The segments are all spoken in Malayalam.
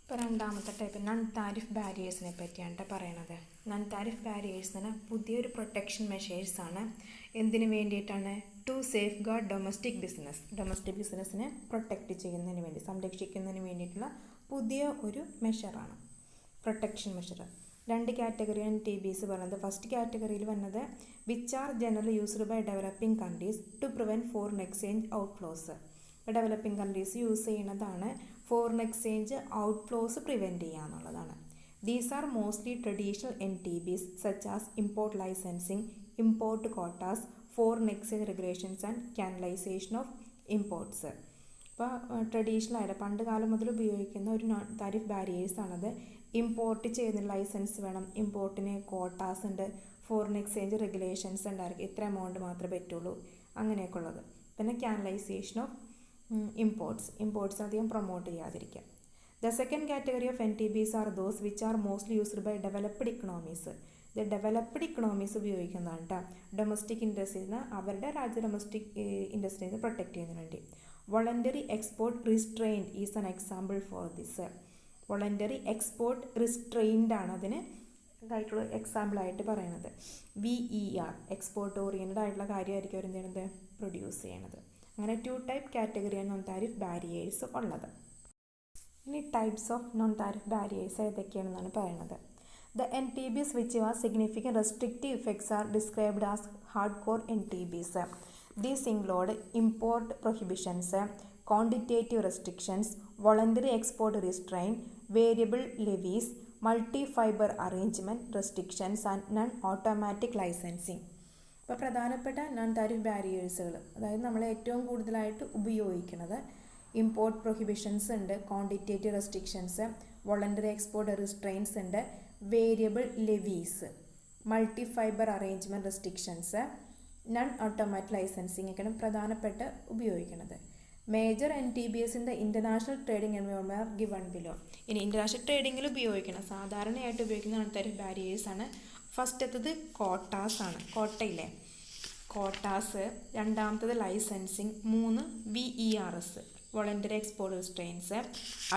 ഇപ്പോൾ രണ്ടാമത്തെ ടൈപ്പ് നൺ താരിഫ് ബാരിയേഴ്സിനെ പറ്റിയാണ് പറയണത്. നൺ താരിഫ് ബാരിയേഴ്സ് എന്ന് പറഞ്ഞാൽ പുതിയൊരു പ്രൊട്ടക്ഷൻ മെഷേഴ്സാണ്. എന്തിനു വേണ്ടിയിട്ടാണ്? ടു സേഫ് ഗാർഡ് ഡൊമസ്റ്റിക് ബിസിനസ്സിനെ പ്രൊട്ടക്റ്റ് ചെയ്യുന്നതിന് വേണ്ടി, സംരക്ഷിക്കുന്നതിന് വേണ്ടിയിട്ടുള്ള പുതിയ ഒരു മെഷറാണ് പ്രൊട്ടക്ഷൻ മെഷർ. രണ്ട് കാറ്റഗറിയാണ് TBS പറയുന്നത്. ഫസ്റ്റ് കാറ്റഗറിയിൽ വന്നത് which are general used by developing countries to prevent foreign exchange outflows. Developing countries use ചെയ്യുന്നതാണ് ഫോറിൻ എക്സ്ചേഞ്ച് ഔട്ട്ഫ്ലോസ് പ്രിവെൻറ്റ് ചെയ്യുക എന്നുള്ളതാണ്. These are mostly traditional NTBs such as import licensing, import quotas, foreign exchange regulations and canalisation of imports. ഇപ്പോൾ ട്രഡീഷണൽ ആയിട്ട് പണ്ട് കാലം മുതൽ ഉപയോഗിക്കുന്ന ഒരു നോൺ താരിഫ് ബാരിയേഴ്സാണത്. ഇമ്പോർട്ട് ചെയ്യുന്ന ലൈസൻസ് വേണം, ഇമ്പോർട്ടിന് കോട്ടാസ് ഉണ്ട്, ഫോറിൻ എക്സ്ചേഞ്ച് റെഗുലേഷൻസ് ഉണ്ടായിരിക്കും, ഇത്ര എമൗണ്ട് മാത്രമേ പറ്റുള്ളൂ, അങ്ങനെയൊക്കെ ഉള്ളത്. പിന്നെ കാനലൈസേഷൻ ഓഫ് ഇമ്പോർട്ട്സ് അധികം പ്രൊമോട്ട് ചെയ്യാതിരിക്കുക. The second category of NTBs are those which are mostly used by developed economies. ഇത് ഡെവലപ്ഡ് ഇക്കണോമീസ് ഉപയോഗിക്കുന്നതാണ് കേട്ടോ. ഡൊമസ്റ്റിക് ഇൻഡസ്ട്രീസിന് അവരുടെ രാജ്യ ഡൊമസ്റ്റിക് ഇൻഡസ്ട്രീസിനെ പ്രൊട്ടക്റ്റ് ചെയ്യുന്നതിന് വേണ്ടി. Voluntary export restrained is an example for this. Voluntary export restrained ആണ് അതിന് ഇതായിട്ടുള്ള എക്സാമ്പിളായിട്ട് പറയുന്നത്. VER എക്സ്പോർട്ട് ഓറിയൻറ്റഡ് ആയിട്ടുള്ള കാര്യമായിരിക്കും അവർ എന്ത് ചെയ്യുന്നത്, പ്രൊഡ്യൂസ് ചെയ്യണത്. അങ്ങനെ 2 ടൈപ്പ് കാറ്റഗറിയാണ് നോൺ താരിഫ് ബാരിയേഴ്സ് ഉള്ളത്. ഇനി types of non tariff barriers ഏതൊക്കെയാണെന്നാണ് പറയുന്നത്. The NTBs which have significant restrictive effects are described as hard core NTBs. These include import prohibitions, quantitative restrictions, voluntary export restraint, variable levies, multi fibre arrangement restrictions and non automatic licensing. ഇപ്പോൾ പ്രധാനപ്പെട്ട നോൺ താരിഫ് ബാരിയേഴ്സുകൾ, അതായത് നമ്മൾ ഏറ്റവും കൂടുതലായിട്ട് ഉപയോഗിക്കുന്നത് ഇമ്പോർട്ട് പ്രൊഹിബിഷൻസ് ഉണ്ട്, quantitative restrictions, voluntary export restraints ഉണ്ട്, variable levies, multi fibre arrangement restrictions, non automatic licensing ഒക്കെയാണ് പ്രധാനപ്പെട്ട ഉപയോഗിക്കുന്നത്. Major NTBs in the international trading environment are given below. ഇനി ഇൻ്റർനാഷണൽ ട്രേഡിങ്ങിൽ ഉപയോഗിക്കണം സാധാരണയായിട്ട് ഉപയോഗിക്കുന്ന നോൺ താരിഫ് ബാരിയേഴ്സാണ്. ഫസ്റ്റത്തത് കോട്ടാസ് ആണ്, കോട്ടയിലെ കോട്ടാസ്. രണ്ടാമത്തത് licensing. 3 VERS voluntary export restraints,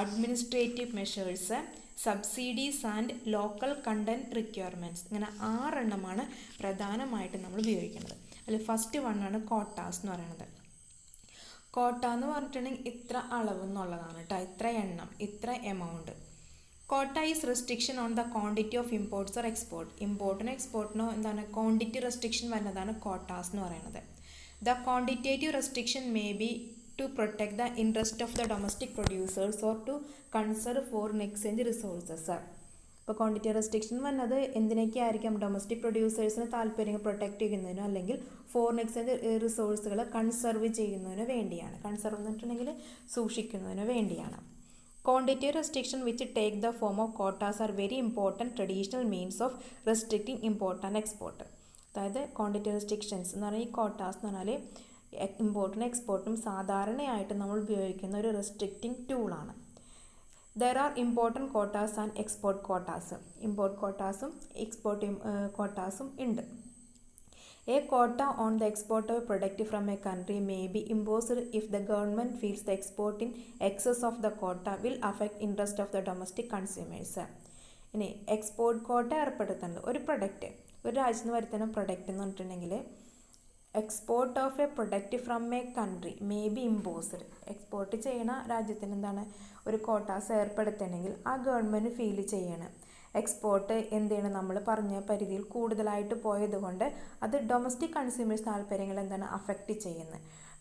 administrative measures, subsidies and local content requirements. ഇങ്ങനെ 6 എണ്ണമാണ് പ്രധാനമായിട്ട് നമ്മൾ ഉപയോഗിക്കുന്നത്. അതിൽ ഫസ്റ്റ് വണ്ണാണ് കോട്ടാസ് എന്ന് പറയുന്നത്. കോട്ട എന്ന് പറഞ്ഞിട്ടുണ്ടെങ്കിൽ ഇത്ര അളവ് എന്നുള്ളതാണ് കേട്ടോ, ഇത്ര എണ്ണം, ഇത്ര amount. Quota is restriction on the quantity of imports or export. ഇമ്പോർട്ടിനോ എക്സ്പോർട്ടിനോ എന്താണ് ക്വാണ്ടിറ്റി റെസ്ട്രിക്ഷൻ വരുന്നതാണ് കോട്ടാസ് എന്ന് പറയുന്നത്. The quantitative restriction may be to protect the interest of the domestic producers or to conserve foreign exchange resources. ഇപ്പോൾ ക്വാണ്ടിറ്റി റെസ്ട്രിക്ഷൻ വന്നത് എന്തിനൊക്കെ ആയിരിക്കാം? ഡൊമസ്റ്റിക് പ്രൊഡ്യൂസേഴ്സിന് താല്പര്യങ്ങൾ പ്രൊട്ടക്റ്റ് ചെയ്യുന്നതിനോ അല്ലെങ്കിൽ ഫോറിൻ എക്സ്ചേഞ്ച് റിസോഴ്സുകൾ കൺസർവ് ചെയ്യുന്നതിനോ വേണ്ടിയാണ്. കൺസർവ് എന്ന് പറഞ്ഞിട്ടുണ്ടെങ്കിൽ സൂക്ഷിക്കുന്നതിനോ വേണ്ടിയാണ്. Quantitative restriction which take the form of quotas are very important traditional means of restricting import and export. അതായത് ക്വാണ്ടിറ്റി റെസ്ട്രിക്ഷൻസ് എന്ന് പറഞ്ഞാൽ ഈ കോട്ടാസ് എന്ന് പറഞ്ഞാൽ ഇമ്പോർട്ടിനും എക്സ്പോർട്ടും സാധാരണയായിട്ട് നമ്മൾ ഉപയോഗിക്കുന്ന ഒരു റെസ്ട്രിക്റ്റിംഗ് ടൂളാണ്. There are important quotas and export quotas. Import കോട്ടാസും എക്സ്പോർട്ട് കോട്ടാസും ഉണ്ട്. A quota on the export of a product from a country may be imposed if the government feels the export in excess of the quota will affect interest of the domestic consumers. ഇനി എക്സ്പോർട്ട് കോട്ട ഏർപ്പെടുത്തുന്നുണ്ട്. ഒരു പ്രൊഡക്റ്റ്, ഒരു രാജ്യത്ത് നിന്ന് വരുത്തുന്ന പ്രൊഡക്റ്റ് എന്ന് പറഞ്ഞിട്ടുണ്ടെങ്കിൽ export of A product from A country may be imposed. Export ചെയ്യണ രാജ്യത്തിന് എന്താണ് ഒരു കോട്ടാസ് ഏർപ്പെടുത്തണമെങ്കിൽ ആ ഗവൺമെൻറ് ഫീൽ ചെയ്യണം. എക്സ്പോർട്ട് എന്ത് ചെയ്യണം, നമ്മൾ പറഞ്ഞ പരിധിയിൽ കൂടുതലായിട്ട് പോയതുകൊണ്ട് അത് ഡൊമസ്റ്റിക് കൺസ്യൂമേഴ്സ് താല്പര്യങ്ങൾ എന്താണ് അഫക്റ്റ് ചെയ്യുന്നത്.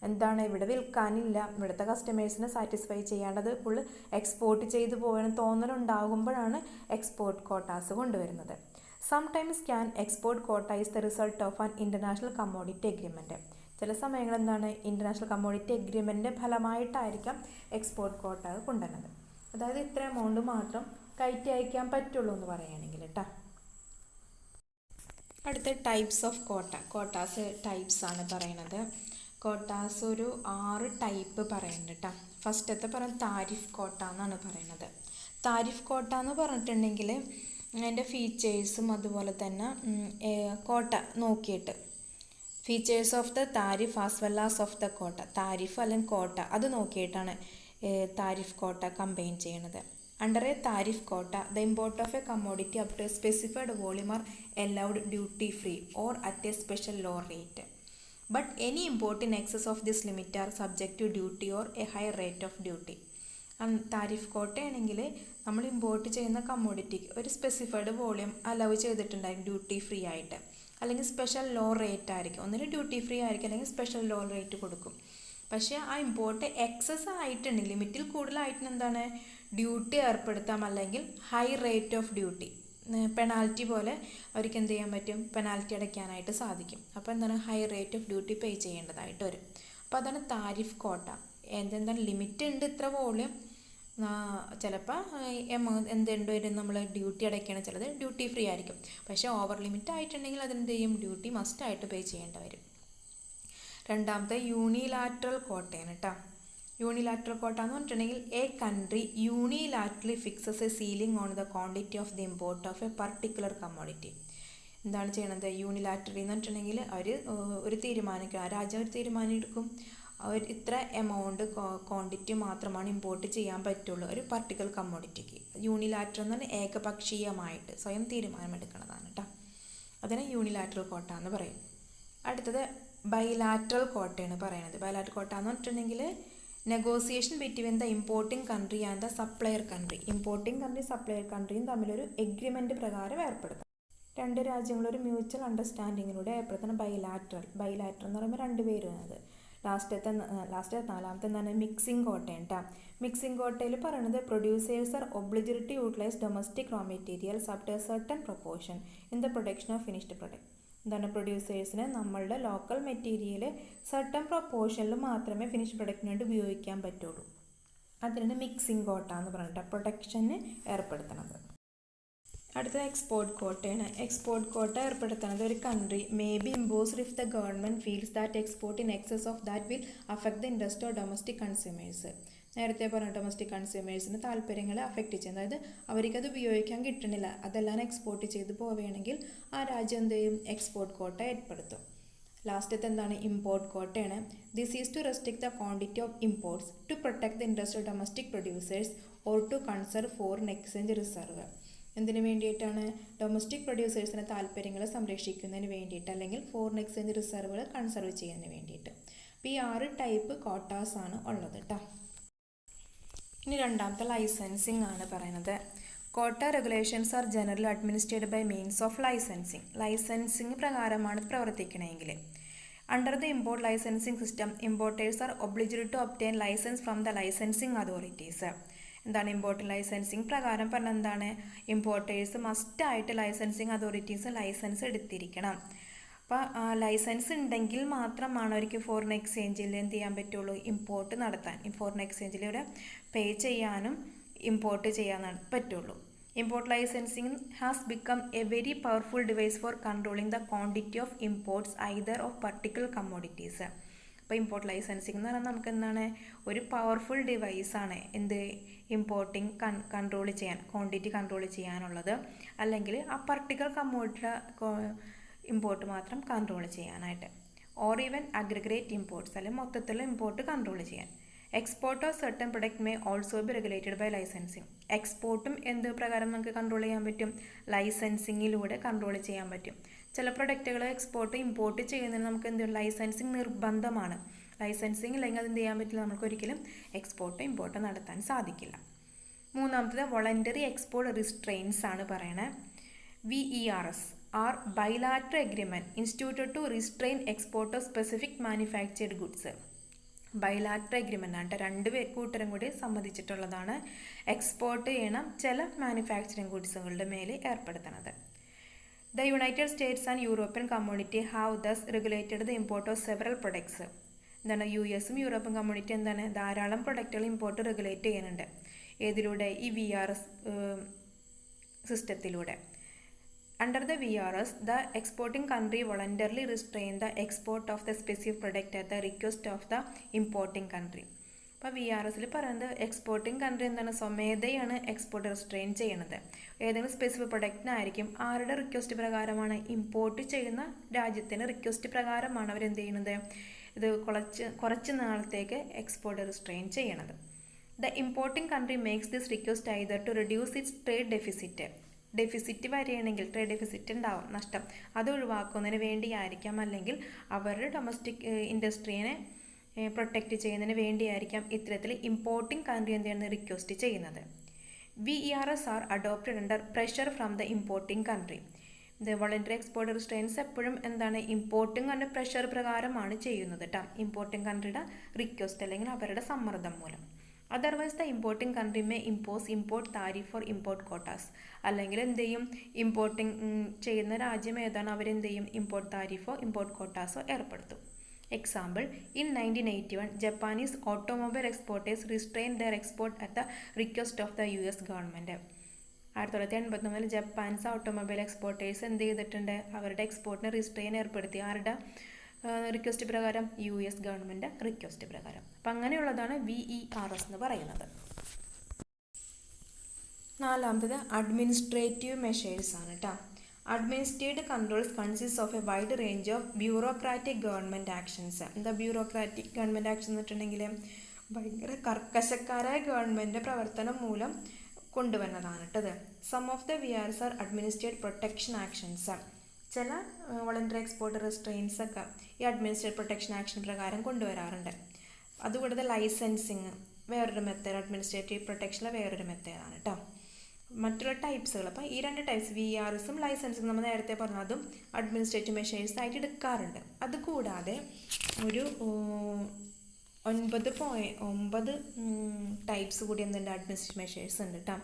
എന്താണ് ഇവിടെ വിൽക്കാനില്ല, ഇവിടുത്തെ കസ്റ്റമേഴ്സിനെ സാറ്റിസ്ഫൈ ചെയ്യേണ്ടത് ഫുള്ള് എക്സ്പോർട്ട് ചെയ്തു പോകണം തോന്നലുണ്ടാകുമ്പോഴാണ് എക്സ്പോർട്ട് കോട്ടാസ് കൊണ്ടുവരുന്നത്. സംടൈംസ് ക്യാൻ എക്സ്പോർട്ട് കോട്ട is the result of an international commodity agreement. ചില സമയങ്ങൾ എന്താണ് ഇൻ്റർനാഷണൽ കമ്മോഡിറ്റി എഗ്രിമെൻറ്റിൻ്റെ ഫലമായിട്ടായിരിക്കാം എക്സ്പോർട്ട് കോട്ട കൊണ്ടുവരുന്നത്. അതായത് ഇത്ര എമൗണ്ട് മാത്രം കയറ്റി അയക്കാൻ പറ്റുള്ളൂ എന്ന് പറയുകയാണെങ്കിൽ കേട്ടോ. അടുത്ത ടൈപ്സ് ഓഫ് കോട്ട. കോട്ടാസ് ടൈപ്സ് ആണ് പറയുന്നത്. കോട്ടാസ് ഒരു 6 ടൈപ്പ് പറയുന്നുണ്ട് കേട്ടോ. ഫസ്റ്റത്തെ പറയുന്നത് താരിഫ് കോട്ട എന്നാണ് പറയുന്നത്. താരിഫ് കോട്ട എന്ന് പറഞ്ഞിട്ടുണ്ടെങ്കിൽ അതിൻ്റെ ഫീച്ചേഴ്സും അതുപോലെ തന്നെ കോട്ട നോക്കിയിട്ട് features of the tariff as well as of the കോട്ട, താരിഫ് അല്ലെങ്കിൽ കോട്ട അത് നോക്കിയിട്ടാണ് താരിഫ് കോട്ട കമ്പൈൻ ചെയ്യണത്. Under a tariff quota, the import of a commodity up to a specified volume are allowed duty free or at a special low rate. But any import in excess of this limit are subject to duty or a higher rate of duty. Tariff കോട്ടയാണെങ്കിൽ നമ്മൾ ഇമ്പോർട്ട് ചെയ്യുന്ന കമ്മോഡിറ്റിക്ക് ഒരു സ്പെസിഫൈഡ് വോളിയം അലവ് ചെയ്തിട്ടുണ്ടായിരിക്കും ഡ്യൂട്ടി ഫ്രീ ആയിട്ട്, അല്ലെങ്കിൽ സ്പെഷ്യൽ ലോ റേറ്റ് ആയിരിക്കും. ഒന്നിന് ഡ്യൂട്ടി ഫ്രീ ആയിരിക്കും, അല്ലെങ്കിൽ സ്പെഷ്യൽ ലോ റേറ്റ് കൊടുക്കും. പക്ഷേ ആ ഇമ്പോർട്ട് എക്സസ് ആയിട്ടുണ്ട്, ലിമിറ്റിൽ കൂടുതലായിട്ടുണ്ട്, എന്താണ് ഡ്യൂട്ടി ഏർപ്പെടുത്താം, അല്ലെങ്കിൽ high rate of duty penalty പോലെ അവർക്ക് എന്ത് ചെയ്യാൻ പറ്റും, പെനാൽറ്റി അടയ്ക്കാനായിട്ട് സാധിക്കും. അപ്പോൾ എന്താണ് ഹൈ റേറ്റ് ഓഫ് ഡ്യൂട്ടി പേ ചെയ്യേണ്ടതായിട്ട് വരും. അപ്പോൾ അതാണ് താരിഫ് കോട്ട. എന്താണ് ലിമിറ്റ് ഉണ്ട് ഇത്ര വോളിയം, ചിലപ്പോൾ എന്തുണ്ട് വരും, നമ്മൾ ഡ്യൂട്ടി അടയ്ക്കണം, ചിലത് ഡ്യൂട്ടി ഫ്രീ ആയിരിക്കും. പക്ഷേ ഓവർ ലിമിറ്റ് ആയിട്ടുണ്ടെങ്കിൽ അതെന്ത് ചെയ്യും, ഡ്യൂട്ടി മസ്റ്റായിട്ട് പേ ചെയ്യേണ്ടി വരും. രണ്ടാമത്തെ യൂണിലാറ്ററൽ കോട്ടയാണ് കേട്ടോ. യൂണിലാറ്ററൽ കോട്ട എന്ന് പറഞ്ഞിട്ടുണ്ടെങ്കിൽ a country unilaterally fixes a ceiling on the quantity of the import of a particular commodity. എന്താണ് ചെയ്യണത്, യൂണിലാറ്ററലി എന്ന് പറഞ്ഞിട്ടുണ്ടെങ്കിൽ അവർ ഒരു തീരുമാനിക്കുക, ആ രാജ്യം ഒരു തീരുമാനം എടുക്കും, അവർ ഇത്ര എമൗണ്ട് ക്വാണ്ടിറ്റി മാത്രമാണ് ഇമ്പോർട്ട് ചെയ്യാൻ പറ്റുള്ളൂ ഒരു പർട്ടിക്കുലർ കമ്മോഡിറ്റിക്ക്. യൂണിലാറ്ററൽ എന്ന് പറഞ്ഞാൽ ഏകപക്ഷീയമായിട്ട് സ്വയം തീരുമാനമെടുക്കുന്നതാണ് കേട്ടോ. അതിനെ യൂണിലാറ്ററൽ കോട്ട എന്ന് പറയും. അടുത്തത് ബൈലാറ്ററൽ കോട്ടയാണ് പറയുന്നത്. ബൈലാറ്ററൽ കോട്ട എന്ന് പറഞ്ഞിട്ടുണ്ടെങ്കിൽ negotiation between the importing country and the supplier country. Importing country supplier കൺട്രിയും തമ്മിലൊരു എഗ്രിമെൻറ്റ് പ്രകാരം ഏർപ്പെടുത്തും. രണ്ട് രാജ്യങ്ങളൊരു മ്യൂച്വൽ അണ്ടർസ്റ്റാൻഡിങ്ങിലൂടെ ഏർപ്പെടുത്തുന്ന ബൈലാറ്ററൽ. ബൈലാറ്ററൽ എന്ന് പറയുമ്പോൾ രണ്ട് പേര് വരുന്നത്. നാലാമത്തെ എന്താണ് മിക്സിംഗ് കോട്ടയാണ് കേട്ടോ. മിക്സിംഗ് കോട്ടയിൽ പറയുന്നത് producers are obligated to utilise domestic raw materials up to a certain proportion in the production of finished product. എന്താണ് പ്രൊഡ്യൂസേഴ്സിന് നമ്മളുടെ ലോക്കൽ മെറ്റീരിയൽ സർട്ടൻ പ്രൊപ്പോർഷനിൽ മാത്രമേ ഫിനിഷ് പ്രൊഡക്റ്റിന് വേണ്ടി ഉപയോഗിക്കാൻ പറ്റുള്ളൂ. അതിനാണ് മിക്സിംഗ് കോട്ട എന്ന് പറഞ്ഞിട്ട് പ്രൊഡക്ഷന് ഏർപ്പെടുത്തുന്നത്. അടുത്തത് എക്സ്പോർട്ട് കോട്ടയാണ്. എക്സ്പോർട്ട് കോട്ട ഏർപ്പെടുത്തുന്നത് ഒരു country may be imposed if the government feels that export in excess of that will affect the interest of domestic consumers. നേരത്തെ പറഞ്ഞ ഡൊമസ്റ്റിക് കൺസ്യൂമേഴ്സിന് താല്പര്യങ്ങളെ അഫക്റ്റ് ചെയ്യും, അതായത് അവർക്കത് ഉപയോഗിക്കാൻ കിട്ടണില്ല, അതെല്ലാം എക്സ്പോർട്ട് ചെയ്ത് പോവുകയാണെങ്കിൽ ആ രാജ്യം എന്ത് ചെയ്യും, എക്സ്പോർട്ട് കോട്ട ഏർപ്പെടുത്തും. ലാസ്റ്റത്തെ എന്താണ് ഇമ്പോർട്ട് കോട്ടയാണ്. This is to restrict the quantity of imports to protect the interest of domestic producers or to conserve foreign exchange reserve. എന്തിനു വേണ്ടിയിട്ടാണ്, ഡൊമസ്റ്റിക് പ്രൊഡ്യൂസേഴ്സിൻ്റെ താല്പര്യങ്ങൾ സംരക്ഷിക്കുന്നതിന് വേണ്ടിയിട്ട്, അല്ലെങ്കിൽ ഫോറിൻ എക്സ്ചേഞ്ച് റിസർവുകൾ കൺസർവ് ചെയ്യുന്നതിന് വേണ്ടിയിട്ട്. അപ്പോൾ ഈ 6 ടൈപ്പ് കോട്ടാസ് ആണ് ഉള്ളത് കേട്ടോ. ഇനി രണ്ടാമത്തെ ലൈസൻസിങ് ആണ് പറയുന്നത്. Quota regulations are generally administered by means of licensing. Licensing പ്രകാരമാണ് പ്രവർത്തിക്കണമെങ്കിൽ. Under the import licensing system importers are obligated to obtain licence from the licensing authorities. എന്താണ് ഇമ്പോർട്ട് ലൈസൻസിങ് പ്രകാരം പറഞ്ഞാൽ എന്താണ്, ഇമ്പോർട്ടേഴ്സ് മസ്റ്റായിട്ട് ലൈസൻസിങ് അതോറിറ്റീസ് ലൈസൻസ് എടുത്തിരിക്കണം. അപ്പോൾ ലൈസൻസ് ഉണ്ടെങ്കിൽ മാത്രമാണ് അവർക്ക് ഫോറിൻ എക്സ്ചേഞ്ചിൽ എന്ത് ചെയ്യാൻ പറ്റുള്ളൂ, ഇമ്പോർട്ട് നടത്താൻ, ഫോറിൻ എക്സ്ചേഞ്ചിൽ ഇവിടെ പേ ചെയ്യാനും ഇമ്പോർട്ട് ചെയ്യാൻ പറ്റുള്ളൂ. Import licensing has become a very powerful device for controlling the quantity of imports either of particular commodities. അപ്പോൾ ഇമ്പോർട്ട് ലൈസൻസിങ് എന്ന് പറഞ്ഞാൽ നമുക്ക് എന്താണ്, ഒരു പവർഫുൾ ഡിവൈസാണ് എന്ത്, ഇമ്പോർട്ടിങ് കൺട്രോൾ ചെയ്യാൻ, ക്വാണ്ടിറ്റി കൺട്രോൾ ചെയ്യാനുള്ളത്, അല്ലെങ്കിൽ ആ പർട്ടിക്കുലർ കമ്മോഡിറ്റി ഇമ്പോർട്ട് മാത്രം കൺട്രോൾ ചെയ്യാനായിട്ട്, ഓർ ഈവൻ അഗ്രിഗേറ്റ് ഇമ്പോർട്ട്സ്, അല്ലെങ്കിൽ മൊത്തത്തിലുള്ള ഇമ്പോർട്ട് കൺട്രോൾ ചെയ്യാൻ. Export of certain product may also be regulated by licensing. എക്സ്പോർട്ടും എന്ത് പ്രകാരം നമുക്ക് കൺട്രോൾ ചെയ്യാൻ പറ്റും, ലൈസൻസിങ്ങിലൂടെ കൺട്രോൾ ചെയ്യാൻ പറ്റും. ചില പ്രൊഡക്റ്റുകൾ എക്സ്പോർട്ട് ഇമ്പോർട്ട് ചെയ്യുന്നതിന് നമുക്ക് എന്ത് ലൈസൻസിങ് നിർബന്ധമാണ്. ലൈസൻസിങ് ഇല്ലെങ്കിൽ അതെന്ത് ചെയ്യാൻ പറ്റില്ല, നമുക്ക് ഒരിക്കലും എക്സ്പോർട്ട് ഇമ്പോർട്ട് നടത്താൻ സാധിക്കില്ല. മൂന്നാമത്തത് വോളണ്ടറി എക്സ്പോർട്ട് റിസ്ട്രെയിൻസ് ആണ് പറയണത്. VERS are bilateral agreement instituted to restrain export of specific manufactured goods. Bilateral agreement ആണ്, രണ്ട് കൂട്ടരും കൂടി സമ്മതിച്ചിട്ടുള്ളതാണ് എക്സ്പോർട്ട് ചെയ്യണം ചില മാനുഫാക്ചറിങ് ഗുഡ്സുകളുടെ മേലെ ഏർപ്പെടുത്തുന്നത്. The United States and European Community have thus regulated the import of several products. എന്താണ്, US ഉം യൂറോപ്യൻ കമ്മ്യൂണിറ്റി എന്താണ് ധാരാളം പ്രൊഡക്റ്റുകൾ ഇമ്പോർട്ട് റെഗുലേറ്റ് ചെയ്യുന്നുണ്ട്. ഏതിലൂടെ, ഈ VRS സിസ്റ്റത്തിലൂടെ. Under the VRS, the exporting country voluntarily restrain the export of the specific product at the request of the importing country. അപ്പോൾ VRSൽ പറയുന്നത് എക്സ്പോർട്ടിംഗ് കൺട്രി എന്താണ്, സ്വമേധയാണ് എക്സ്പോർട്ട് റിസ്ട്രെയിൻ ചെയ്യണത്. ഏതെങ്കിലും സ്പെസിഫിക് പ്രൊഡക്റ്റിനായിരിക്കും, ആരുടെ റിക്വസ്റ്റ് പ്രകാരമാണ്, ഇമ്പോർട്ട് ചെയ്യുന്ന രാജ്യത്തിൻ്റെ റിക്വസ്റ്റ് പ്രകാരമാണ് അവരെന്ത് ചെയ്യുന്നത്, ഇത് കുറച്ച് നാളത്തേക്ക് എക്സ്പോർട്ട് റിസ്ട്രെയിൻ ചെയ്യണത്. The importing country makes this request either to reduce its trade deficit. Deficit വരികയാണെങ്കിൽ ട്രേഡ് ഡെഫിസിറ്റ് ഉണ്ടാവും, നഷ്ടം, അത് ഒഴിവാക്കുന്നതിന് വേണ്ടിയായിരിക്കാം, അല്ലെങ്കിൽ അവരുടെ ഡൊമസ്റ്റിക് ഇൻഡസ്ട്രീനെ പ്രൊട്ടക്റ്റ് ചെയ്യുന്നതിന് വേണ്ടിയായിരിക്കാം ഇത്തരത്തിൽ ഇമ്പോർട്ടിംഗ് കൺട്രി എന്ത് ചെയ്യുന്നത് റിക്വസ്റ്റ് ചെയ്യുന്നത്. VERS are adopted under pressure from the importing country. The voluntary export restraints എപ്പോഴും എന്താണ് ഇമ്പോർട്ടിംഗ് കൺട്രി പ്രഷർ പ്രകാരമാണ് ചെയ്യുന്നത് കേട്ടോ, ഇമ്പോർട്ടിംഗ് കൺട്രിയുടെ റിക്വസ്റ്റ് അല്ലെങ്കിൽ അവരുടെ സമ്മർദ്ദം മൂലം. Otherwise the importing country may impose import tariff for import quotas. അല്ലെങ്കിൽ എന്ത് ചെയ്യും, ഇമ്പോർട്ടിംഗ് ചെയ്യുന്ന രാജ്യം ഏതാണ് അവരെന്ത് ചെയ്യും, ഇമ്പോർട്ട് താരിഫോ ഇമ്പോർട്ട് കോട്ടാസോ ഏർപ്പെടുത്തും. Example, in 1981 Japanese automobile exporters restrain there export at the request of the US government. 1989 ജപ്പാൻസ് automobile exporters എന്ത് ചെയ്തിട്ടുണ്ട്, അവരുടെ എക്സ്പോർട്ടിന് റിസ്ട്രെയിൻ ഏർപ്പെടുത്തി. ആരുടെ റിക്വസ്റ്റ് പ്രകാരം, US ഗവൺമെൻറ് റിക്വസ്റ്റ് പ്രകാരം. അപ്പം അങ്ങനെയുള്ളതാണ് VERS എന്ന് പറയുന്നത്. നാലാമത്തത് അഡ്മിനിസ്ട്രേറ്റീവ് മെഷേഴ്സ് ആണ് കേട്ടോ. Administrative controls consist of a wide range of bureaucratic government actions. എന്താ ബ്യൂറോക്രാറ്റിക് ഗവൺമെൻറ് ആക്ഷൻ എന്ന് വെച്ചിട്ടുണ്ടെങ്കിൽ ഭയങ്കര കർക്കശക്കാരായ ഗവൺമെൻറ് പ്രവർത്തനം മൂലം കൊണ്ടുവന്നതാണ് കേട്ടത്. Some of the VERS are administrative protection actions. ചില വോളണ്ടറി എക്സ്പോർട്ട് റെസ്ട്രെയിൻസ് ഒക്കെ ഈ അഡ്മിനിസ്ട്രേറ്റീവ് പ്രൊട്ടക്ഷൻ ആക്ഷൻ പ്രകാരം കൊണ്ടുവരാറുണ്ട്. അതുകൂടാതെ ലൈസൻസിങ് വേറൊരു മെത്തേഡ്, അഡ്മിനിസ്ട്രേറ്റീവ് പ്രൊട്ടക്ഷനിലെ വേറൊരു മെത്തേഡാണ് കേട്ടോ. മറ്റുള്ള ടൈപ്സുകൾ, അപ്പോൾ ഈ രണ്ട് ടൈപ്സ് VERSും ലൈസൻസും നമ്മൾ നേരത്തെ പറഞ്ഞതും അഡ്മിനിസ്ട്രേറ്റീവ് മെഷേഴ്സ് ആയിട്ട് എടുക്കാറുണ്ട്. അതുകൂടാതെ ഒരു 9 ടൈപ്സ് കൂടി എന്തുണ്ട്, അഡ്മിനിസ്ട്രേറ്റീവ് മെഷേഴ്സ് ഉണ്ട് കേട്ടോ.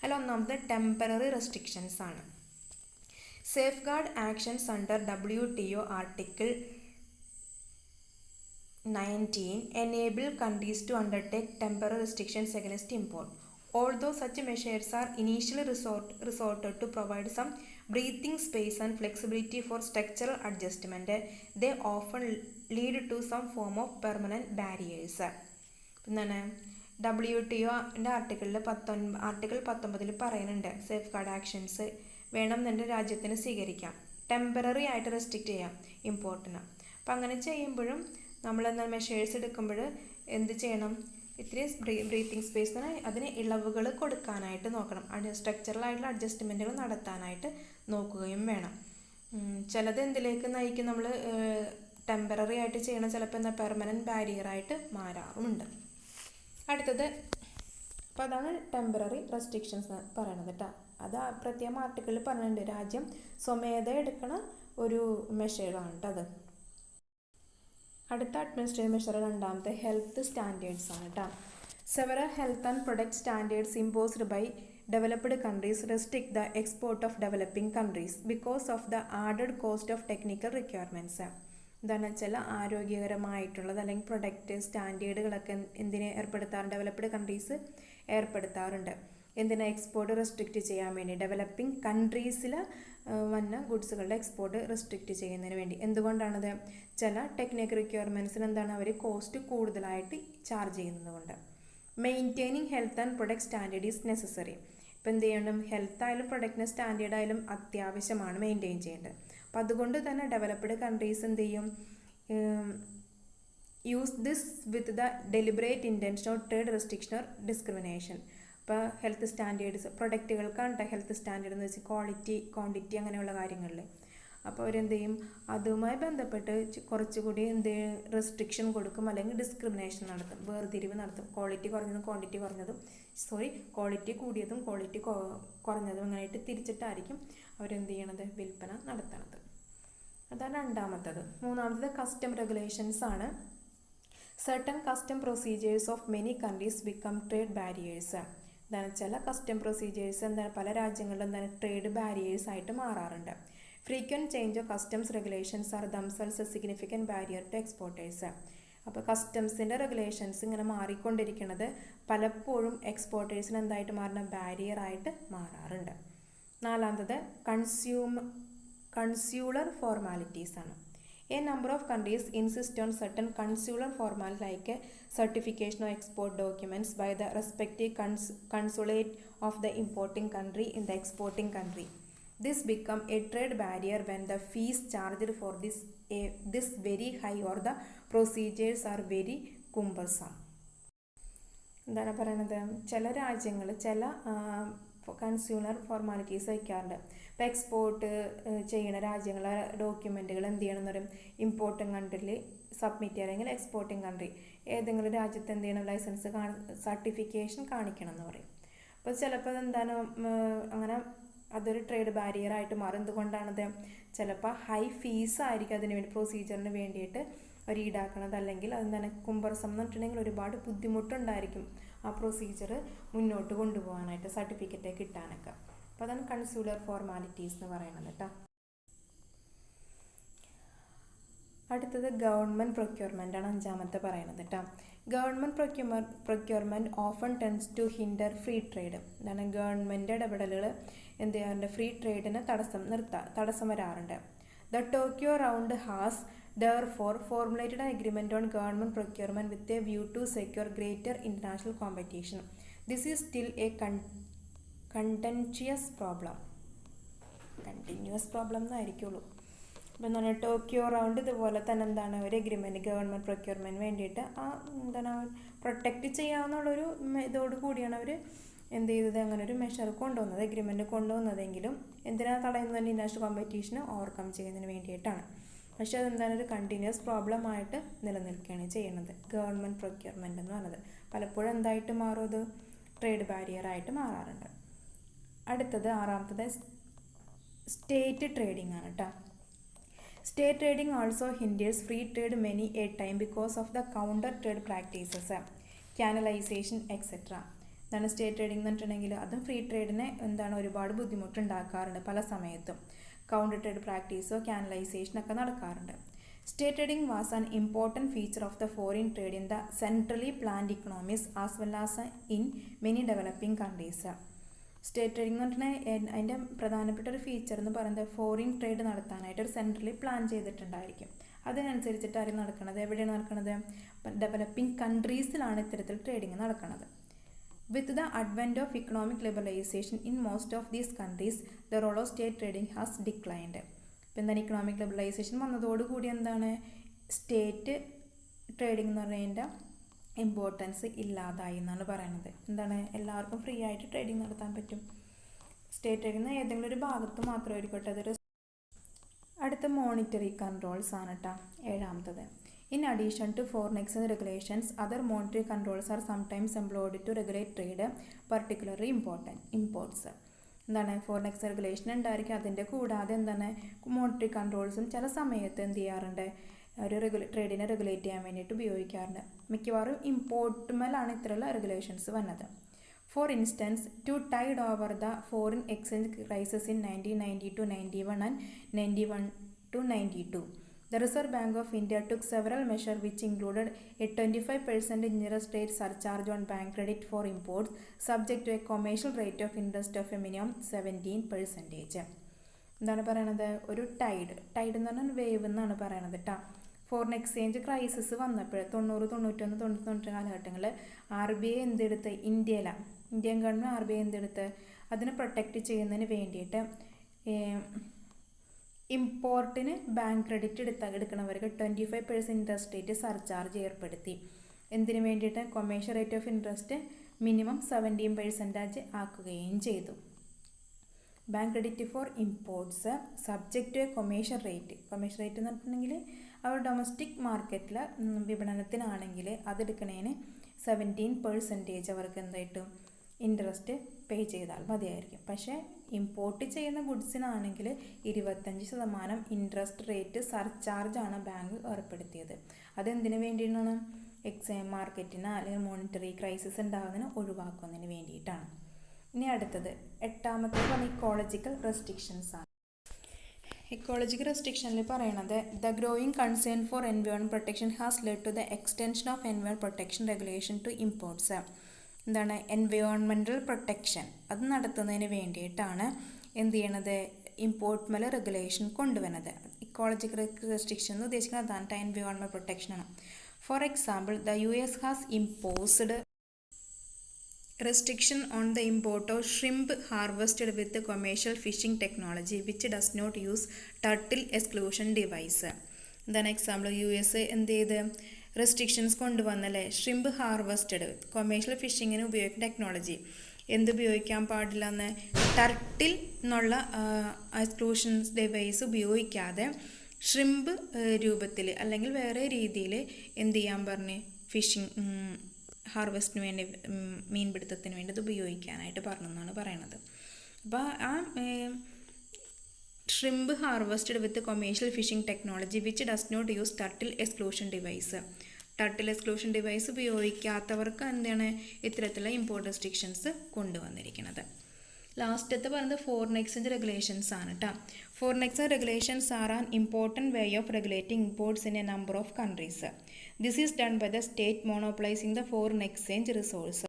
അതിൽ ഒന്നാമത് ടെമ്പററി റെസ്ട്രിക്ഷൻസ് ആണ്. Safe guard actions under WTO article 19 enable countries to undertake temporary restrictions against import. Although such measures are initially resorted to provide some breathing space and flexibility for structural adjustment, they often lead to some form of permanent barriers. എന്താണ്, WTO ആർട്ടിക്കിൾ 19 പറയുന്നുണ്ട്, സേഫ് ഗാർഡ് ആക്ഷൻസ് വേണം എന്നെ രാജ്യത്തിന് സ്വീകരിക്കാം, ടെമ്പററി ആയിട്ട് റെസ്ട്രിക്റ്റ് ചെയ്യാം ഇമ്പോർട്ടിന്. അപ്പം അങ്ങനെ ചെയ്യുമ്പോഴും നമ്മളെന്താ മെഷേഴ്സ് എടുക്കുമ്പോൾ എന്ത് ചെയ്യണം, ഇത്തിരി ബ്രീത്തിങ് സ്പേസ് അതിന് ഇളവുകൾ കൊടുക്കാനായിട്ട് നോക്കണം, സ്ട്രക്ചറലായിട്ടുള്ള അഡ്ജസ്റ്റ്മെൻറ്റുകൾ നടത്താനായിട്ട് നോക്കുകയും വേണം. ചിലത് എന്തിലേക്ക് നയിക്കും, നമ്മൾ ടെമ്പററി ആയിട്ട് ചെയ്യണം, ചിലപ്പോൾ എന്താ പെർമനൻറ്റ് ബാരിയറായിട്ട് മാറാറുമുണ്ട്. അടുത്തത്, അപ്പോൾ അതാണ് ടെമ്പററി റെസ്ട്രിക്ഷൻസ് പറയണത് കേട്ടോ. അത് പ്രത്യേകം ആർട്ടിക്കിളിൽ പറഞ്ഞിട്ടുണ്ട്, രാജ്യം സ്വമേധ എടുക്കണ ഒരു മെഷറാണ് കേട്ടോ അത്. അടുത്ത അഡ്മിനിസ്ട്രേറ്റീവ് മെഷർ രണ്ടാമത്തെ ഹെൽത്ത് സ്റ്റാൻഡേർഡ്സ് ആണ് കേട്ടോ. Several health and product standards imposed by developed countries restrict the export of developing countries because of the added cost of technical requirements. എന്താണെന്ന് വെച്ചാൽ ആരോഗ്യകരമായിട്ടുള്ളത് അല്ലെങ്കിൽ പ്രൊഡക്റ്റ് സ്റ്റാൻഡേർഡുകളൊക്കെ എന്തിനെ ഏർപ്പെടുത്താറുണ്ട്, ഡെവലപ്ഡ് കൺട്രീസ് ഏർപ്പെടുത്താറുണ്ട്. എന്തിനാ, എക്സ്പോർട്ട് റെസ്ട്രിക്റ്റ് ചെയ്യാൻ വേണ്ടി, ഡെവലപ്പിംഗ് കൺട്രീസിൽ വന്ന ഗുഡ്സുകളുടെ എക്സ്പോർട്ട് റെസ്ട്രിക്റ്റ് ചെയ്യുന്നതിന് വേണ്ടി. എന്തുകൊണ്ടാണത്, ചില ടെക്നിക്കൽ റിക്വയർമെൻറ്റ്സിന് എന്താണ് അവർ കോസ്റ്റ് കൂടുതലായിട്ട് ചാർജ് ചെയ്യുന്നത് കൊണ്ട്. Maintaining health and product standard is necessary. ഇപ്പം എന്ത് ചെയ്യണം, ഹെൽത്ത് ആയാലും പ്രൊഡക്റ്റിന് സ്റ്റാൻഡേർഡ് ആയാലും അത്യാവശ്യമാണ് മെയിൻറ്റെയിൻ ചെയ്യേണ്ടത്. അപ്പം അതുകൊണ്ട് തന്നെ ഡെവലപ്ഡ് കൺട്രീസ് എന്ത് ചെയ്യും, use this with the deliberate intention of trade restriction or discrimination. ഇപ്പോൾ ഹെൽത്ത് സ്റ്റാൻഡേർഡ്സ് പ്രൊഡക്റ്റുകൾക്കാണ് ഹെൽത്ത് സ്റ്റാൻഡേർഡ് എന്ന് വെച്ചാൽ ക്വാളിറ്റി, ക്വാണ്ടിറ്റി അങ്ങനെയുള്ള കാര്യങ്ങളിൽ. അപ്പോൾ അവരെന്ത് ചെയ്യും, അതുമായി ബന്ധപ്പെട്ട് കുറച്ചുകൂടി റെസ്ട്രിക്ഷൻ കൊടുക്കും, അല്ലെങ്കിൽ ഡിസ്ക്രിമിനേഷൻ നടത്തും, വേർതിരിവ് നടത്തും. ക്വാളിറ്റി കുറഞ്ഞതും ക്വാളിറ്റി കൂടിയതും ക്വാളിറ്റി കുറഞ്ഞതും അങ്ങനെയായിട്ട് തിരിച്ചിട്ടായിരിക്കും അവരെന്ത് ചെയ്യണത്, വിൽപ്പന നടത്തണത്. അതാണ് രണ്ടാമത്തത്. മൂന്നാമത്തത് കസ്റ്റം റെഗുലേഷൻസ് ആണ്. Certain custom procedures of many countries become trade barriers. എന്താണ്, ചില കസ്റ്റം പ്രൊസീജിയേഴ്സ് എന്താണ് പല രാജ്യങ്ങളിലും എന്താണ് ട്രേഡ് ബാരിയേഴ്സ് ആയിട്ട് മാറാറുണ്ട്. Frequent change of customs regulations are themselves a significant barrier to exporters. അപ്പോൾ കസ്റ്റംസിൻ്റെ റെഗുലേഷൻസ് ഇങ്ങനെ മാറിക്കൊണ്ടിരിക്കുന്നത് പലപ്പോഴും എക്സ്പോർട്ടേഴ്സിന് എന്തായിട്ട് മാറുന്ന ബാരിയറായിട്ട് മാറാറുണ്ട്. നാലാമത്തത് കൺസ്യൂളർ ഫോർമാലിറ്റീസ് ആണ്. A number of countries insist on certain consular formalities like a certification of export documents by the respective consulate of the importing country in the exporting country. This become a trade barrier when the fees charged for this very high or the procedures are very cumbersome. എന്താണ് പറയണത്, ചില രാജ്യങ്ങൾ ചില കൺസ്യൂമർ ഫോർമാലിറ്റീസ് വയ്ക്കാറുണ്ട്. ഇപ്പോൾ എക്സ്പോർട്ട് ചെയ്യുന്ന രാജ്യങ്ങളെ ഡോക്യുമെൻറ്റുകൾ എന്ത് ചെയ്യണം എന്ന് പറയും, ഇമ്പോർട്ടിംഗ് കൺട്രിയിൽ സബ്മിറ്റ് ചെയ്യുക, അല്ലെങ്കിൽ എക്സ്പോർട്ടിംഗ് കൺട്രി ഏതെങ്കിലും രാജ്യത്ത് എന്ത് ചെയ്യണം, ലൈസൻസ് സർട്ടിഫിക്കേഷൻ കാണിക്കണം എന്ന് പറയും. അപ്പോൾ ചിലപ്പോൾ എന്താണ് അങ്ങനെ അതൊരു ട്രേഡ് ബാരിയർ ആയിട്ട് മാറും. എന്തുകൊണ്ടാണത്, ചിലപ്പോൾ ഹൈ ഫീസ് ആയിരിക്കും അതിന് വേണ്ടി പ്രൊസീജിയറിന് വേണ്ടിയിട്ട് അവർ ഈടാക്കണത്, അല്ലെങ്കിൽ അതെന്താണ് കുമ്പർസം എന്ന് പറഞ്ഞിട്ടുണ്ടെങ്കിൽ ഒരുപാട് ബുദ്ധിമുട്ടുണ്ടായിരിക്കും ആ പ്രൊസീജിയർ മുന്നോട്ട് കൊണ്ടുപോകാനായിട്ട്, സർട്ടിഫിക്കറ്റ് കിട്ടാനൊക്കെ. അപ്പോൾ അതാണ് കൺസ്യൂലർ ഫോർമാലിറ്റീസ് എന്ന് പറയുന്നത് കേട്ടോ. അടുത്തത് ഗവൺമെൻറ് പ്രൊക്യൂർമെൻ്റ് ആണ് അഞ്ചാമത്തെ പറയുന്നത് കേട്ടോ. Government procurement often tends to hinder free trade. എന്താണ്, ഗവൺമെൻറ് ഇടപെടലുകൾ എന്ത് ചെയ്യാറുണ്ട്, ഫ്രീ ട്രേഡിന് തടസ്സം വരാറുണ്ട്. The Tokyo round has therefore formulated an agreement on government procurement with a view to secure greater international competition. This is still a continuous problem എന്നായിരിക്കുള്ളൂ. അപ്പം എന്താണ്, ടോക്കിയോ റൗണ്ട് ഇതുപോലെ തന്നെ എന്താണ് ഒരു എഗ്രിമെൻറ്റ് ഗവൺമെൻറ് പ്രൊക്യൂർമെൻറ്റ് വേണ്ടിയിട്ട് എന്താണ് പ്രൊട്ടക്റ്റ് ചെയ്യാവുന്നുള്ളൊരു ഇതോട് കൂടിയാണ് അവർ എന്ത് ചെയ്തത്, അങ്ങനെ ഒരു മെഷർ കൊണ്ടുവന്നത്, എഗ്രിമെൻറ്റ് കൊണ്ടുവന്നതെങ്കിലും എന്തിനാണ് തടയുന്നത്, ഇൻ്റർനാഷണൽ കോമ്പറ്റീഷനെ ഓവർകം ചെയ്യുന്നതിന് വേണ്ടിയിട്ടാണ്. പക്ഷെ അതെന്താണ്, ഒരു കണ്ടിന്യൂസ് പ്രോബ്ലം ആയിട്ട് നിലനിൽക്കുകയാണ് ചെയ്യുന്നത്. ഗവൺമെൻറ് പ്രൊക്യൂർമെൻ്റ് എന്ന് പറയുന്നത് പലപ്പോഴും എന്തായിട്ട് മാറും, അത് ട്രേഡ് ബാരിയർ ആയിട്ട് മാറാറുണ്ട്. അടുത്തത് ആറാമത്തത് സ്റ്റേറ്റ് ട്രേഡിംഗ് ആണ് കേട്ടോ. State trading also hinders free trade many a time because of the counter trade practices, canalisation etcetera. എന്താണ് സ്റ്റേറ്റ് ട്രേഡിംഗ് എന്ന് പറഞ്ഞിട്ടുണ്ടെങ്കിൽ അതും ഫ്രീ ട്രേഡിനെ എന്താണ് ഒരുപാട് ബുദ്ധിമുട്ടുണ്ടാക്കാറുണ്ട് പല സമയത്തും. കൗണ്ടർ ട്രേഡ് പ്രാക്ടീസോ കാനലൈസേഷനൊക്കെ നടക്കാറുണ്ട്. State trading was an important feature of the foreign trade in the centrally planned ഇക്കണോമീസ് as well as in many developing countries. State trading എന്ന് പറഞ്ഞാൽ അതിൻ്റെ പ്രധാനപ്പെട്ട ഒരു ഫീച്ചർ എന്ന് പറയുന്നത് ഫോറിൻ ട്രേഡ് നടത്താനായിട്ട് ഒരു സെൻട്രലി പ്ലാൻ ചെയ്തിട്ടുണ്ടായിരിക്കും. അതിനനുസരിച്ചിട്ടായിരിക്കും നടക്കുന്നത്. എവിടെയാണ് നടക്കുന്നത്, ഡെവലപ്പിംഗ് കൺട്രീസിലാണ് ഇത്തരത്തിൽ ട്രേഡിംഗ് നടക്കുന്നത്. With the advent of economic liberalization in most of these countries, the role of state trading has declined. ഇപ്പം എന്താണ്, ഇക്കണോമിക് ലിബറലൈസേഷൻ വന്നതോടുകൂടി എന്താണ് സ്റ്റേറ്റ് ട്രേഡിംഗ് എന്ന് പറയുന്നതിൻ്റെ ഇമ്പോർട്ടൻസ് ഇല്ലാതായി എന്നാണ് പറയുന്നത്. എന്താണ്, എല്ലാവർക്കും ഫ്രീ ആയിട്ട് ട്രേഡിംഗ് നടത്താൻ പറ്റും. സ്റ്റേറ്റ് ട്രേഡിംഗ് ഏതെങ്കിലും ഒരു ഭാഗത്ത് മാത്രമായിരിക്കട്ടെ അതൊരു. അടുത്ത മോണിറ്ററി കൺട്രോൾസ് ആണ് കേട്ടോ ഏഴാമത്തത്. In addition to foreign exchange regulations, other monetary controls are sometimes employed to regulate trade, particularly imports. എന്താണ്, ഫോറിൻ എക്സ്ചേഞ്ച് റെഗുലേഷൻ ഉണ്ടായിരിക്കും, അതിൻ്റെ കൂടാതെ എന്താണ് മോണിറ്ററി കൺട്രോൾസും ചില സമയത്ത് എന്ത് ചെയ്യാറുണ്ട്, ഒരു ട്രേഡിനെ റെഗുലേറ്റ് ചെയ്യാൻ വേണ്ടിയിട്ട് ഉപയോഗിക്കാറുണ്ട്. മിക്കവാറും ഇമ്പോർട്ടുമേലാണ് ഇത്തരമുള്ള റെഗുലേഷൻസ് വന്നത്. For instance, to tide over the foreign exchange crisis in 1990-91 and 91-92. The Reserve Bank of India took several measures which included a 25% interest rate surcharge on bank credit for imports, subject to a commercial rate of interest of a minimum 17%. എന്താണ് പറയണത്, ഒരു ടൈഡ് എന്ന് പറഞ്ഞാൽ വേവ് എന്നാണ് പറയണത് കേട്ടോ. ഫോറിൻ എക്സ്ചേഞ്ച് ക്രൈസിസ് വന്നപ്പോൾ 90, 91, 92 കാലഘട്ടങ്ങളിൽ RBI എന്തെടുത്ത്, ഇന്ത്യൻ ഗവൺമെൻറ് RBI എന്തെടുത്ത് അതിനെ പ്രൊട്ടക്റ്റ് ചെയ്യുന്നതിന് വേണ്ടിയിട്ട് ഇമ്പോർട്ടിന് ബാങ്ക് ക്രെഡിറ്റ് എടുക്കണവർക്ക് 25% ഇൻട്രസ്റ്റ് റേറ്റ് സർചാർജ് ഏർപ്പെടുത്തി. എന്തിനു വേണ്ടിയിട്ട്, commercial rate of interest minimum 17% ആക്കുകയും ചെയ്തു. Bank credit for imports subject to a commercial rate എന്ന് പറഞ്ഞിട്ടുണ്ടെങ്കിൽ അവർ ഡൊമസ്റ്റിക് മാർക്കറ്റിൽ വിപണനത്തിനാണെങ്കിൽ അതെടുക്കണേന് 17% അവർക്ക് എന്തായിട്ടും ഇൻട്രസ്റ്റ് പേ ചെയ്താൽ മതിയായിരിക്കും. പക്ഷേ ഇമ്പോർട്ട് ചെയ്യുന്ന ഗുഡ്സിനാണെങ്കിൽ 25% ഇൻട്രസ്റ്റ് റേറ്റ് സർചാർജാണ് ബാങ്ക് ഏർപ്പെടുത്തിയത്. അതെന്തിനു വേണ്ടിയിട്ടാണ്, മാർക്കറ്റിന് അല്ലെങ്കിൽ മോണിറ്ററി ക്രൈസിസ് ഉണ്ടാകുന്നതിന് ഒഴിവാക്കുന്നതിന് വേണ്ടിയിട്ടാണ്. ഇനി അടുത്തത് എട്ടാമത്തെ ഇക്കോളജിക്കൽ റെസ്ട്രിക്ഷൻസ് ആണ്. ഇക്കോളജിക്കൽ റെസ്ട്രിക്ഷനിൽ പറയണത്, the growing concern for environment protection has led to the extension of environment protection regulation to imports. എന്താണ്, എൻവയോൺമെൻറ്റൽ പ്രൊട്ടക്ഷൻ അത് നടത്തുന്നതിന് വേണ്ടിയിട്ടാണ് എന്ത് ചെയ്യണത്, ഇമ്പോർട്ട് മേലെ റെഗുലേഷൻ കൊണ്ടുവന്നത്. ഇക്കോളജിക്കൽ റെസ്ട്രിക്ഷൻ എന്ന് ഉദ്ദേശിക്കുന്നത് അതാണ്, എൻവയോൺമെൻറ്റ് പ്രൊട്ടക്ഷനാണ്. For example, the US has imposed restriction on the import of shrimp harvested with commercial fishing technology which does not use turtle exclusion device. എന്താണ് എക്സാമ്പിൾ, US എന്ത് ചെയ്ത് റെസ്ട്രിക്ഷൻസ് കൊണ്ടുവന്നല്ലേ. ഷ്രിമ്പ് ഹാർവസ്റ്റഡ് കൊമേഴ്ഷ്യൽ ഫിഷിങ്ങിന് ഉപയോഗിക്കുന്ന ടെക്നോളജി എന്തുപയോഗിക്കാൻ പാടില്ല എന്ന്, ടർട്ടിൽ എന്നുള്ള എക്സ്ക്ലൂഷൻസ് ഡിവൈസ് ഉപയോഗിക്കാതെ ഷ്രിമ്പ് രൂപത്തിൽ അല്ലെങ്കിൽ വേറെ രീതിയിൽ എന്ത് ചെയ്യാൻ പറഞ്ഞ് ഫിഷിങ് ഹാർവസ്റ്റിന് വേണ്ടി മീൻപിടുത്തത്തിന് വേണ്ടി ഇത് ഉപയോഗിക്കാനായിട്ട് പറഞ്ഞു എന്നാണ് പറയണത്. അപ്പോൾ ആ shrimp harvested with commercial fishing technology which does not use turtle exclusion device. Turtle exclusion device ഉപയോഗിക്കാത്തവർക്ക് എന്താണ് ഇത്തരത്തിലുള്ള ഇമ്പോർട്ട് റെസ്ട്രിക്ഷൻസ് കൊണ്ടുവന്നിരിക്കുന്നത്. ലാസ്റ്റത്തെ പറയുന്നത് ഫോറിൻ എക്സ്ചേഞ്ച് റെഗുലേഷൻസ് ആണ് കേട്ടോ. Foreign exchange regulations are an important way of regulating imports in a number of countries. This is done by the state monopolising the foreign exchange resource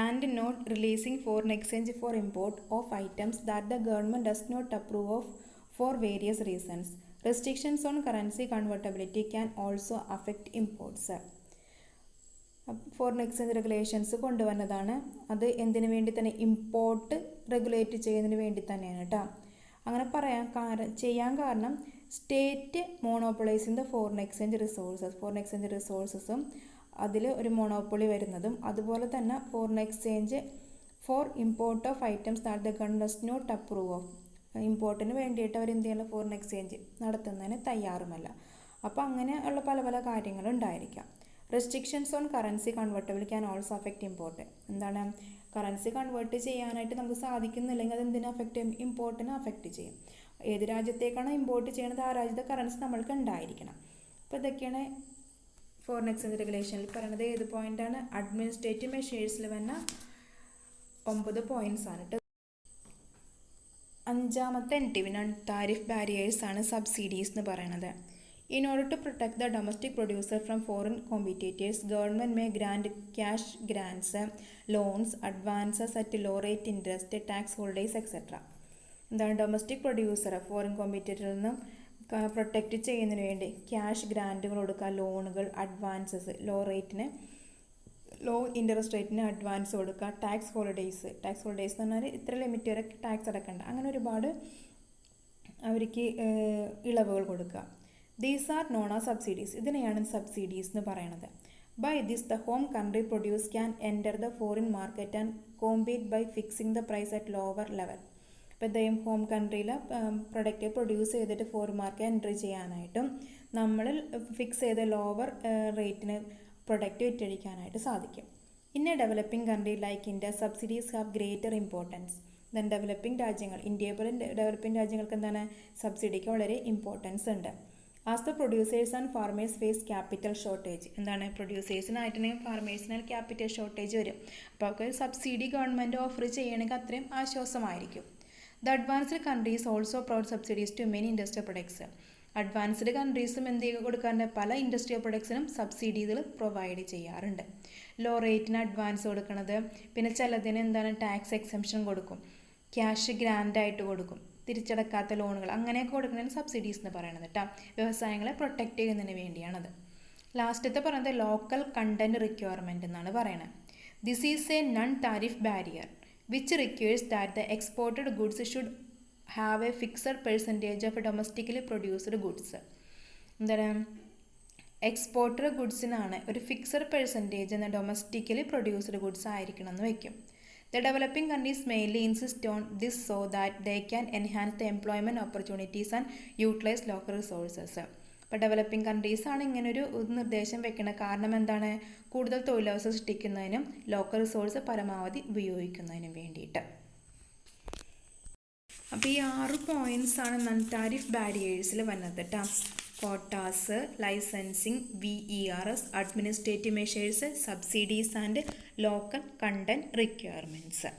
and not releasing foreign exchange for import of items that the government does not approve of for various reasons. Restrictions on currency convertibility can also affect imports. Foreign exchange regulations കൊണ്ടുവന്നതാണ്. അത് എന്തിനു വേണ്ടി തന്നെ, ഇമ്പോർട്ട് റെഗുലേറ്റ് ചെയ്യുന്നതിന് വേണ്ടി തന്നെയാണ് കേട്ടോ. അങ്ങനെ ചെയ്യാൻ കാരണം state monopolising the foreign exchange റിസോഴ്സസും അതിൽ ഒരു മോണോപ്പൊളി വരുന്നതും, അതുപോലെ തന്നെ foreign exchange for import of items that the government does not approve of. ഇമ്പോർട്ടിന് വേണ്ടിയിട്ട് അവർ എന്ത് ചെയ്യണം, ഫോറിൻ എക്സ്ചേഞ്ച് നടത്തുന്നതിന് തയ്യാറുമല്ല. അപ്പോൾ അങ്ങനെ ഉള്ള പല പല കാര്യങ്ങളും ഉണ്ടായിരിക്കാം. Restrictions on currency convertible can also affect import. എന്താണ്, കറൻസി കൺവേർട്ട് ചെയ്യാനായിട്ട് നമുക്ക് സാധിക്കുന്നില്ലെങ്കിൽ അത് എന്തിനെ അഫക്റ്റ് ചെയ്യും, ഇമ്പോർട്ടിനെ അഫക്റ്റ് ചെയ്യും. ഏത് രാജ്യത്തേക്കാണോ ഇമ്പോർട്ട് ചെയ്യണത് ആ രാജ്യത്തെ കറൻസി നമ്മൾക്ക് ഉണ്ടായിരിക്കണം. അപ്പോൾ ഇതൊക്കെയാണ് ഫോറിൻ എക്സ്ചേഞ്ച് റെഗുലേഷനിൽ പറയുന്നത്. ഏത് പോയിൻ്റാണ്, അഡ്മിനിസ്ട്രേറ്റീവ് മെഷേഴ്സിൽ വന്ന 9 പോയിൻറ്റ്സ് ആണ് കേട്ടോ. 5ാമത്തെ NTB നോൺ താരിഫ് ബാരിയേഴ്സ് ആണ് സബ്സിഡീസ് എന്ന് പറയുന്നത്. In order to protect the domestic producer from foreign competitors, government may grant cash grants, loans, advances at low rate interest, tax holidays, etc. എന്താണ്, ഡൊമസ്റ്റിക് പ്രൊഡ്യൂസർ ഫോറിൻ കോമ്പറ്റീറ്ററിൽ നിന്നും പ്രൊട്ടക്റ്റ് ചെയ്യുന്നതിന് വേണ്ടി ക്യാഷ് ഗ്രാൻറ്റുകൾ കൊടുക്കുക, ലോണുകൾ, അഡ്വാൻസസ്, ലോ ഇൻട്രസ്റ്റ് റേറ്റിന് അഡ്വാൻസ് കൊടുക്കുക, ടാക്സ് ഹോളിഡേയ്സ് എന്ന് പറഞ്ഞാൽ ഇത്ര ലിമിറ്റ് വരെ ടാക്സ് അടക്കണ്ട, അങ്ങനെ ഒരുപാട് അവർക്ക് ഇളവുകൾ കൊടുക്കുക. These are known as subsidies. ഇതിനെയാണ് സബ്സിഡീസ് എന്ന് പറയുന്നത്. By this the home country produce can enter the foreign market and compete by fixing the price at lower level. ഇപ്പോൾ എന്തെയും ഹോം കൺട്രിയിൽ പ്രൊഡക്റ്റ് പ്രൊഡ്യൂസ് ചെയ്തിട്ട് ഫോറിൻ മാർക്കറ്റ് എൻട്രി ചെയ്യാനായിട്ടും നമ്മൾ ഫിക്സ് ചെയ്ത ലോവർ റേറ്റിന് പ്രൊഡക്റ്റ് വിറ്റഴിക്കാനായിട്ട് സാധിക്കും. In a developing country like India, subsidies have greater importance than developing രാജ്യങ്ങൾ. ഇന്ത്യയെ പോലെ ഡെവലപ്പിംഗ് രാജ്യങ്ങൾക്ക് എന്താണ്, സബ്സിഡിക്ക് വളരെ ഇമ്പോർട്ടൻസ് ഉണ്ട്. As the producers and farmers face capital shortage. എന്താണ്, പ്രൊഡ്യൂസേഴ്സിനായിട്ടുണ്ടെങ്കിൽ ഫാർമേഴ്സിന് ക്യാപിറ്റൽ ഷോർട്ടേജ് വരും. അപ്പോൾ അവർക്ക് സബ്സിഡി ഗവൺമെൻറ് ഓഫർ ചെയ്യണമെങ്കിൽ അത്രയും ആശ്വാസമായിരിക്കും. The advanced countries also provide subsidies to many industrial products. Advanced കൺട്രീസും എന്ത് ചെയ്യുക കൊടുക്കാറുണ്ട്, പല ഇൻഡസ്ട്രിയൽ പ്രൊഡക്ട്സിനും സബ്സിഡികൾ പ്രൊവൈഡ് ചെയ്യാറുണ്ട്. ലോ റേറ്റിന് അഡ്വാൻസ് കൊടുക്കുന്നത്, പിന്നെ ചിലതിന് എന്താണ് ടാക്സ് എക്സംഷൻ കൊടുക്കും, ക്യാഷ് ഗ്രാൻഡായിട്ട് കൊടുക്കും, തിരിച്ചടക്കാത്ത ലോണുകൾ, അങ്ങനെയൊക്കെ കൊടുക്കുന്നതിന് സബ്സിഡീസ് എന്ന് പറയുന്നത് കേട്ടോ. വ്യവസായങ്ങളെ പ്രൊട്ടക്റ്റ് ചെയ്യുന്നതിന് വേണ്ടിയാണത്. ലാസ്റ്റത്തെ പറയുന്നത് ലോക്കൽ കണ്ടന്റ് റിക്വയർമെൻറ്റ് എന്നാണ് പറയുന്നത്. This is A none tariff barrier which requires that the exported goods should have a fixed percentage of domestically produced goods. എന്താണ്, എക്സ്പോർട്ടഡ് ഗുഡ്സിനാണ് ഒരു ഫിക്സഡ് പെർസെൻറ്റേജ് എന്ന ഡൊമസ്റ്റിക്കലി പ്രൊഡ്യൂസ്ഡ് ഗുഡ്സ് ആയിരിക്കണം എന്ന് വയ്ക്കും. The developing countries mainly insist on this so that they can enhance the employment opportunities and utilize local resources. ഇപ്പോൾ ഡെവലപ്പിംഗ് കൺട്രീസാണ് ഇങ്ങനൊരു നിർദ്ദേശം വെക്കുന്നത്. കാരണം എന്താണ്, കൂടുതൽ തൊഴിലവസരം സൃഷ്ടിക്കുന്നതിനും ലോക്കൽ റിസോഴ്സ് പരമാവധി ഉപയോഗിക്കുന്നതിനും വേണ്ടിയിട്ട്. അപ്പോൾ ഈ 6 പോയിൻറ്റ്സാണ് നൺ താരിഫ് ബാരിയേഴ്സിൽ വന്നത് കേട്ടോ. Quotas, licensing, VERS, administrative measures, subsidies and local content requirements.